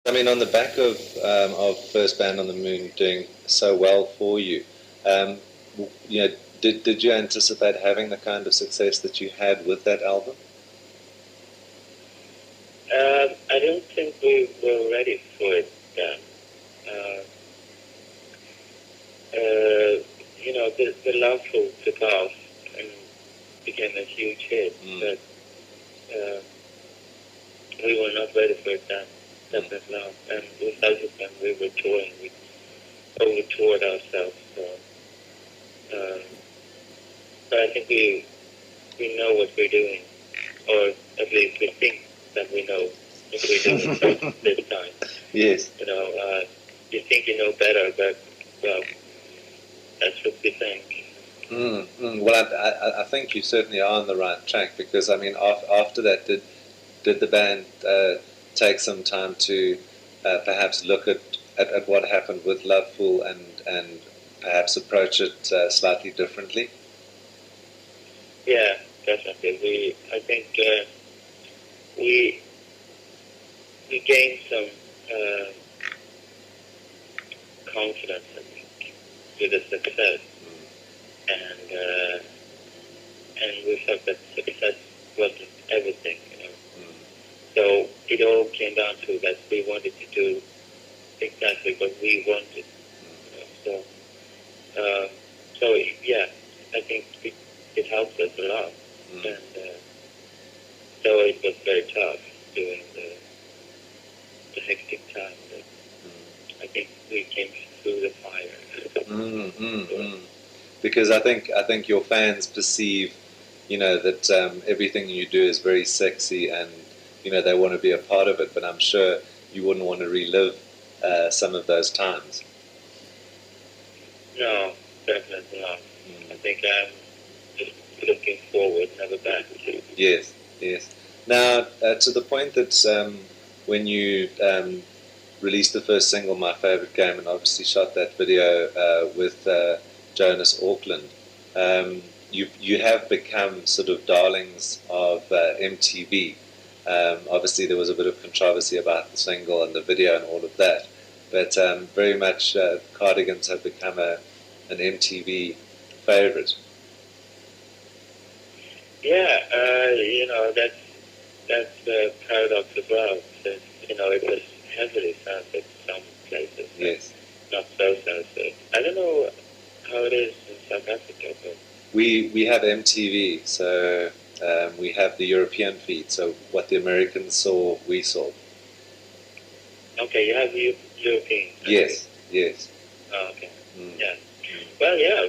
I mean, on the back of First Band on the Moon doing so well for you, um, did you anticipate having the kind of success that you had with that album? I don't think we were ready for it then. Uh, the Love Fool took off and became a huge hit, but uh, we were not ready for it then. Definitely not. And with Husband, we were touring. We over-toured ourselves. So I think we know what we're doing, or at least we think that we know what we're doing this time. Yes. You think you know better, but well, that's what we think. Well, I think you certainly are on the right track because I mean, after that, did the band take some time to perhaps look at what happened with Loveful and perhaps approach it slightly differently? Yeah, definitely. I think we gained some confidence, I think, with the success, and we felt that success wasn't everything, So it all came down to that we wanted to do exactly what we wanted. So yeah, I think it helped us a lot, and so it was very tough during the hectic time. But I think we came through the fire. Because I think your fans perceive, that everything you do is very sexy, and they want to be a part of it. But I'm sure you wouldn't want to relive some of those times. No, definitely not. I think I'm just looking forward, never back. Yes, yes. Now, to the point that when you released the first single, My Favorite Game, and obviously shot that video with Jonas Auckland, you have become sort of darlings of MTV. Obviously, there was a bit of controversy about the single and the video and all of that, but very much Cardigans have become an MTV favorite. Yeah, that's the paradox as well. Since it was heavily censored some places. Yes. Not so censored. I don't know how it is in South Africa, but we have MTV, so we have the European feed. So what the Americans saw, we saw. Okay, you have European. Yes, yes. Oh, okay. Yeah. Well, yeah,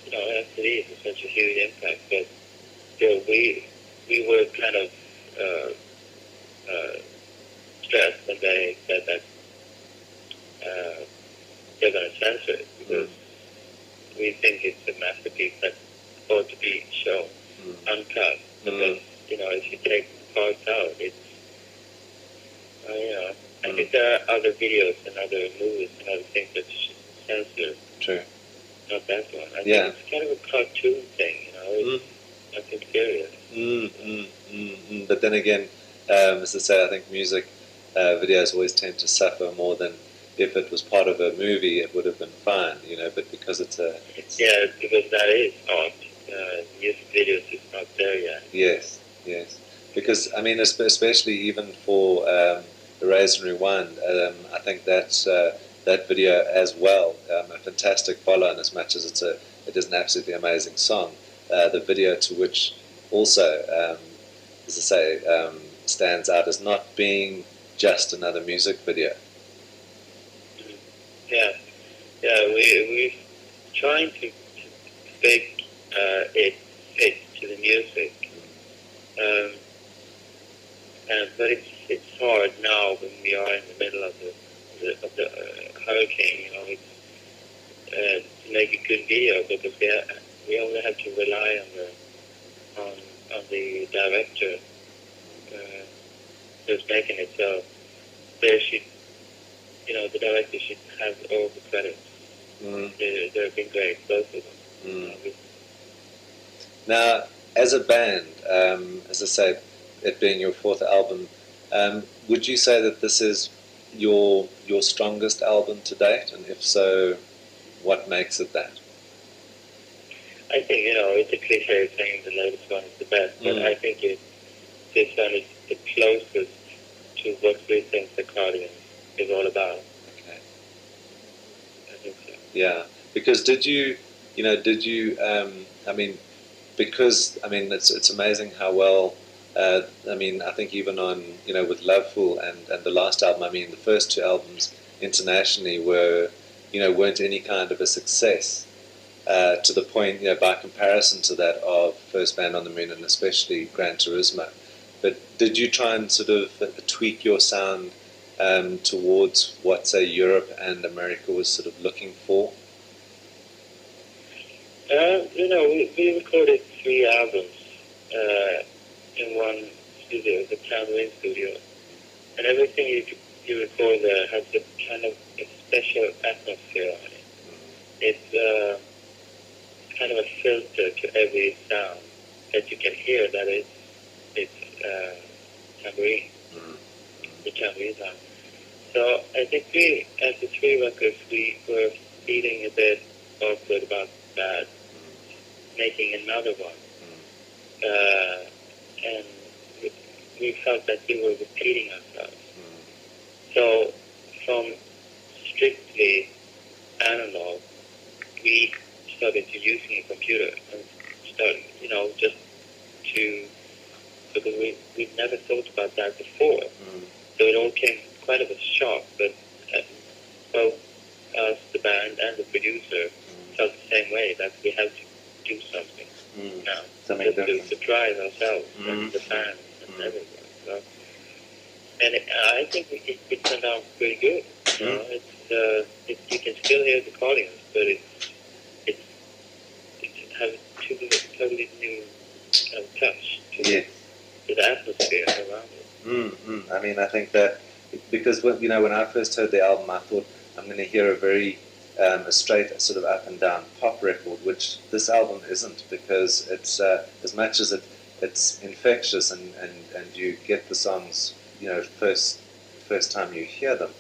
MTV is such a huge impact, but still, we were kind of stressed when they said that they're going to censor it because we think it's a masterpiece that ought to be shown uncut. Because if you take parts out, it's I think there are other videos and other movies and other things that should censor. True. Not that one. I think it's kind of a cartoon thing, It's nothing serious. But then again, as I say, I think music videos always tend to suffer more than if it was part of a movie. It would have been fine, But because it's yeah, because that is art. Music videos is not there yet. Yes, yes. Because I mean, especially even for the Razor and Rewind, I think that's that video as well, a fantastic follow, and as much as it is an absolutely amazing song, the video to which also, as I say, stands out as not being just another music video. Yeah, we're trying to make it fit to the music, but it's hard now when we are in the middle of the hurricane. To make a good video because we only have to rely on the director who's making it. So there should, the director should have all the credits. They've been great, both of them. Now, as a band, as I say, it being your fourth album, would you say that this is your strongest album to date, and if so, what makes it that? I think, it's a cliche saying the latest one is the best, but I think this one is the closest to what we think the Cardigans is all about. Okay. I think so. Yeah, because did you, it's amazing how well, I think even on, with Loveful and the last album, the first two albums internationally weren't any kind of a success. To the point, by comparison to that of First Man on the Moon and especially Gran Turismo. But did you try and sort of tweak your sound towards what, say, Europe and America was sort of looking for? We recorded 3 albums in one studio, the Town Wind Studio, and everything you record there has a kind of a special atmosphere on it. It's kind of a filter to every sound that you can hear that it's tambourine, the tambourine sound. So I think after 3 records, we were feeling a bit awkward about that, making another one. And we felt that we were repeating ourselves. So from strictly analog, we started to using a computer and started, just because we'd never thought about that before. So it all came quite of a shock, but both us, the band, and the producer felt the same way, that we have to do something now, just to drive ourselves and the fans and everything. So, and I think it turned out pretty good. You can still hear the Cardigans, but it has a totally new touch to the atmosphere around it. I think that because when I first heard the album, I thought I'm going to hear a straight sort of up and down pop record, which this album isn't, because it's as much as it's infectious and you get the songs first time you hear them.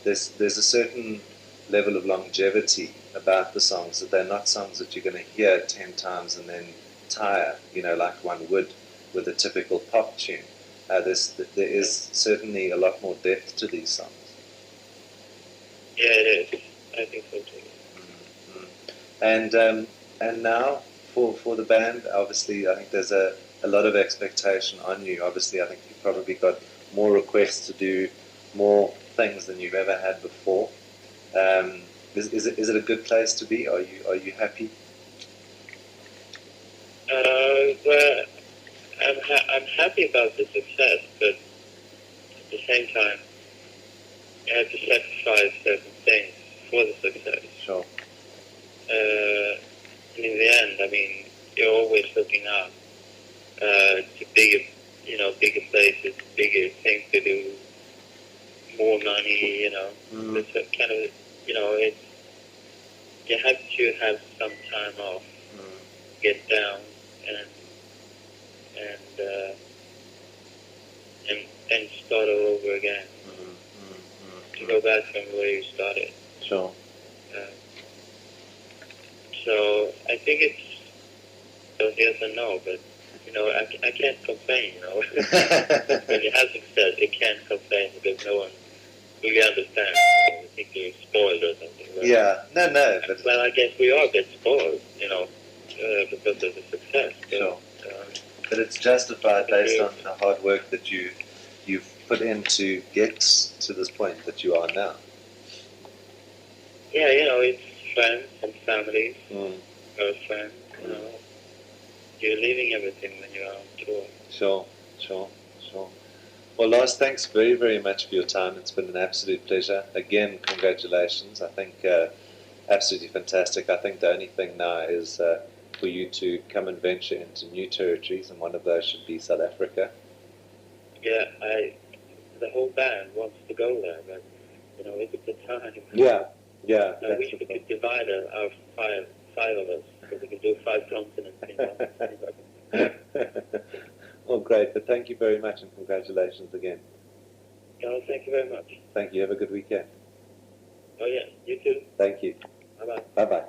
There's a certain level of longevity about the songs, that they're not songs that you're going to hear 10 times and then tire, like one would with a typical pop tune. There is certainly a lot more depth to these songs. Yeah, it is. I think so too. And now for the band, obviously, I think there's a lot of expectation on you. Obviously, I think you've probably got more requests to do more things than you've ever had before. Is it a good place to be? Are you happy? Well, I'm happy about the success, but at the same time, you have to sacrifice certain things for the success. Sure. And in the end, you're always looking up to bigger places, bigger things to do, more money. It's a kind of, you have to have some time off, get down, and start all over again. To go back from where you started. Sure. So I think it's yes and no, but I can't complain. When you have success, you can't complain because no one really understands. I think you're spoiled or something. Right? Yeah. No. But well, I guess we are a bit spoiled, because of the success. Sure. But it's justified based on the hard work that you've put in to get to this point that you are now. Yeah, it's friends and families, girlfriend, You're leaving everything when you're on tour. Sure. Well, Lars, thanks very, very much for your time. It's been an absolute pleasure. Again, congratulations. I think absolutely fantastic. I think the only thing now is for you to come and venture into new territories, and one of those should be South Africa. Yeah, the whole band wants to go there, but if it's a time. Yeah. I wish we could divide our five of us, because we could do 5 continents. Well, great, but thank you very much and congratulations again. Well, thank you very much. Thank you. Have a good weekend. Oh, yeah, you too. Thank you. Bye-bye. Bye-bye.